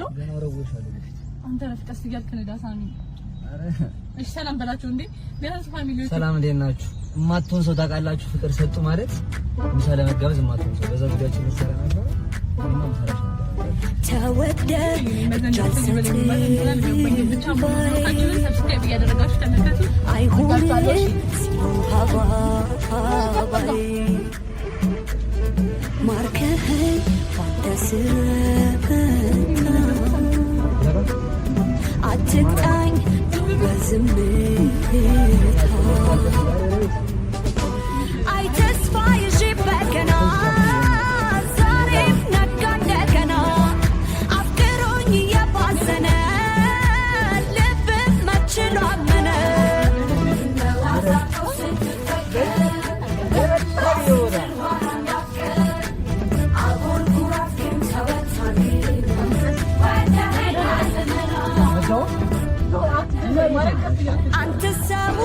አንተ ረፍቀስ ይያልክ ነው ዳሳሚ እሺ ሰላም በላችሁ እንዴ ቢያንስ ፋሚሊዎች ሰላም እንዴት ናችሁ ማጥቶን ሰው ታውቃላችሁ ፍቅር ሰጡ ማለት ምሳሌ መጋበዝ ማጥቶን ሰው በዛ ቪዲዮአችን እንሰራ ነበር እና ምሳሌ ተወደኝ አትቅጣኝ በዝምታ አይ ተስፋ ይዤ በገና ዛሬም ነጋ እንደገና አፍቅሮኝ የባዘነ ልብ መችሎ አመነ አንተ ሰው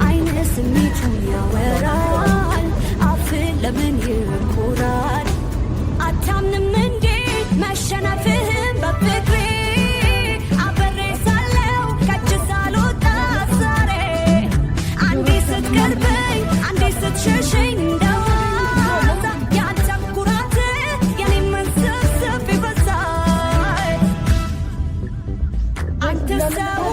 አይነ ስሜቱን ያወራል አፍ ለምን ይኮራል አታምንም እንዴ መሸነፍህን በፍቅሬ አበሬ ሳለው ከእጅ ሳልወጣ ዛሬ አንዴ ስትቀርበኝ አንዴ ስትሸሸኝ እንደዋዛ ያንተም ኩራት የኔም መንሰብሰብ ይበዛል አንተ ሰው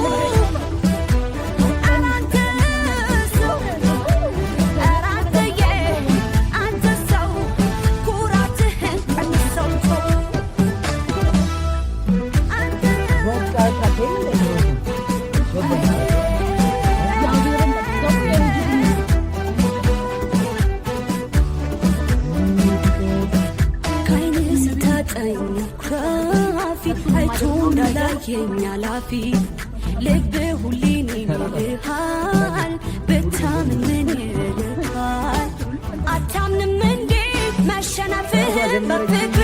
የኛ ላፊ ልብ ሁሌን ይልሃል ብታምን ምን ይልሃል አታምንም እንዴ መሸነፍህን በፍቅር